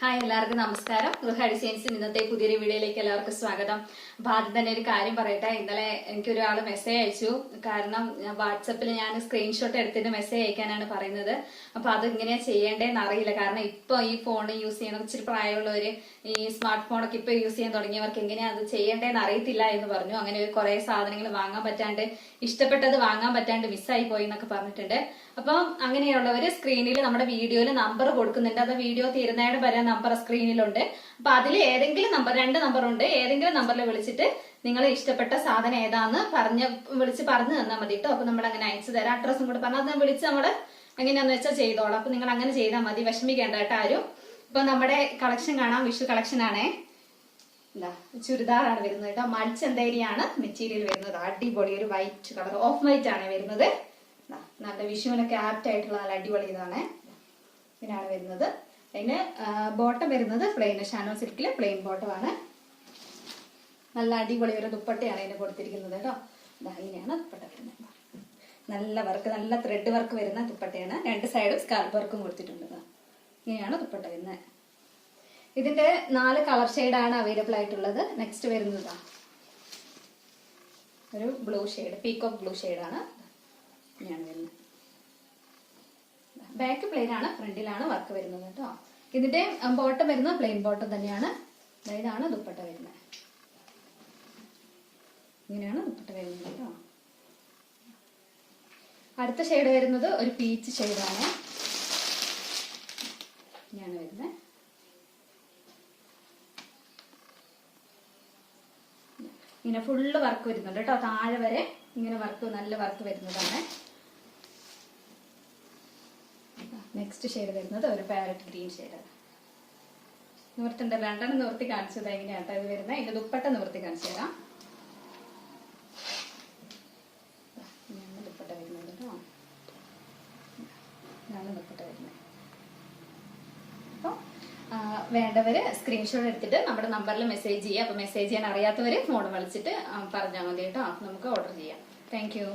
Hi, എല്ലാവർക്കും നമസ്കാരം. ഗൃഹ ഡിസൈൻസിന് ഇന്നത്തെ പുതിയൊരു വീഡിയോയിലേക്ക് എല്ലാവർക്കും സ്വാഗതം. അപ്പൊ ആദ്യം തന്നെ ഒരു കാര്യം പറയട്ടെ. ഇന്നലെ എനിക്കൊരാൾ മെസ്സേജ് അയച്ചു. കാരണം വാട്സപ്പിൽ ഞാൻ സ്ക്രീൻഷോട്ട് എടുത്തിട്ട് മെസ്സേജ് അയക്കാനാണ് പറയുന്നത്. അപ്പൊ അത് എങ്ങനെയാ ചെയ്യേണ്ടതെന്ന് അറിയില്ല. കാരണം ഇപ്പൊ ഈ ഫോൺ യൂസ് ചെയ്യുന്ന ഇച്ചിരി പ്രായമുള്ളവര് ഈ സ്മാർട്ട് ഫോണൊക്കെ ഇപ്പൊ യൂസ് ചെയ്യാൻ തുടങ്ങിയവർക്ക് എങ്ങനെയാ അത് ചെയ്യേണ്ടതെന്ന് അറിയത്തില്ല എന്ന് പറഞ്ഞു. അങ്ങനെ ഒരു കുറെ സാധനങ്ങൾ വാങ്ങാൻ പറ്റാണ്ട്, ഇഷ്ടപ്പെട്ടത് വാങ്ങാൻ പറ്റാണ്ട് മിസ്സായി പോയി എന്നൊക്കെ പറഞ്ഞിട്ടുണ്ട്. അപ്പം അങ്ങനെയുള്ളവര് സ്ക്രീനിൽ നമ്മുടെ വീഡിയോയിൽ നമ്പർ കൊടുക്കുന്നുണ്ട്. അത് വീഡിയോ തീരുന്നതിന് വരെ നമ്പർ സ്ക്രീനിലുണ്ട്. അപ്പൊ അതിൽ ഏതെങ്കിലും നമ്പർ, 2 നമ്പർ ഉണ്ട്, ഏതെങ്കിലും നമ്പറിൽ വിളിച്ചിട്ട് നിങ്ങൾ ഇഷ്ടപ്പെട്ട സാധനം ഏതാന്ന് വിളിച്ച് പറഞ്ഞു തന്നാൽ മതി കേട്ടോ. അപ്പൊ നമ്മൾ അങ്ങനെ അയച്ചു തരാം. അഡ്രസ്സും കൂടെ പറഞ്ഞാൽ അത് വിളിച്ച് നമ്മള് എങ്ങനെയാന്ന് വെച്ചാൽ ചെയ്തോളാം. അപ്പൊ നിങ്ങൾ അങ്ങനെ ചെയ്താൽ മതി, വിഷമിക്കേണ്ട കേട്ടോ ആരും. ഇപ്പൊ നമ്മുടെ കളക്ഷൻ കാണാം, വിഷു കളക്ഷൻ ആണേ. എന്താ ചുരിദാറാണ് വരുന്നത് കേട്ടോ. മൽച്ചന്തേരിയാണ് മെറ്റീരിയൽ വരുന്നത്. അടിപൊളി ഒരു വൈറ്റ് കളർ, ഓഫ് വൈറ്റ് ആണ് വരുന്നത്. നല്ല വിഷുവിനൊക്കെ ആപ്റ്റ് ആയിട്ടുള്ള നല്ല അടിപൊളി ഇതാണ്. ഇങ്ങനെയാണ് വരുന്നത്. അതിന് ബോട്ടം വരുന്നത് പ്ലെയിൻ, ഷാനോ സിൽക്കില് പ്ലെയിൻ ബോട്ടം ആണ്. നല്ല അടിപൊളി ഒരു ദുപ്പട്ടയാണ് ഇതിന് കൊടുത്തിരിക്കുന്നത് കേട്ടോ. ഇങ്ങനെയാണ് ദുപ്പട്ട വരുന്നത്. നല്ല വർക്ക്, നല്ല ത്രെഡ് വർക്ക് വരുന്ന ദുപ്പട്ടയാണ്. 2 സൈഡും സ്കാൽപ്പ് വർക്കും കൊടുത്തിട്ടുണ്ട്. ഇങ്ങനെയാണ് ദുപ്പട്ട വരുന്നത്. ഇതിന്റെ 4 കളർ ഷെയ്ഡാണ് അവൈലബിൾ ആയിട്ടുള്ളത്. നെക്സ്റ്റ് വരുന്നതാ ഒരു ബ്ലൂ ഷെയ്ഡ്, പീകോക്ക് ബ്ലൂ ഷെയ്ഡാണ്. ഇങ്ങനെയാണ് വരുന്നത്. ബാക്ക് പ്ലെയിൻ ആണ്, ഫ്രണ്ടിലാണ് വർക്ക് വരുന്നത് കേട്ടോ. ഇതിന്റെ ബോട്ടം വരുന്നത് പ്ലെയിൻ ബോട്ടം തന്നെയാണ്. ഇതാണ് ദുപ്പട്ട വരുന്നത്. ഇങ്ങനെയാണ് ദുപ്പട്ട വരുന്നത് കേട്ടോ. അടുത്ത ഷെയ്ഡ് വരുന്നത് ഒരു പീച്ച് ഷെയ്ഡാണ്. ഇങ്ങനെയാണ് വരുന്നത്. ഇങ്ങനെ ഫുള്ള് വർക്ക് വരുന്നുണ്ട് കേട്ടോ. താഴെ വരെ ഇങ്ങനെ വർക്ക്, നല്ല വർക്ക് വരുന്നതാണ്. നെക്സ്റ്റ് ഷെയ്ഡ് വരുന്നത് ഒരു പാരറ്റ് ഗ്രീൻ ഷെയ്ഡ്. നിവർത്തുണ്ടല്ലോ, 2 നിവർത്തി കാണിച്ചത് എങ്ങനെയാട്ടോ ഇത് വരുന്നത്. ഇതിന്റെ ദുപ്പട്ട നിവർത്തി കാണിച്ചു തരാം. ദുപ്പട്ട വരുന്നത് കേട്ടോ. ഇതാണ് ദുപ്പട്ട വരുന്നത്. അപ്പോൾ വേണ്ടവര് സ്ക്രീൻഷോട്ട് എടുത്തിട്ട് നമ്മുടെ നമ്പറിൽ മെസ്സേജ് ചെയ്യുക. അപ്പൊ മെസ്സേജ് ചെയ്യാൻ അറിയാത്തവര് ഫോൺ വിളിച്ചിട്ട് പറഞ്ഞാൽ മതി കേട്ടോ. നമുക്ക് ഓർഡർ ചെയ്യാം. Thank you.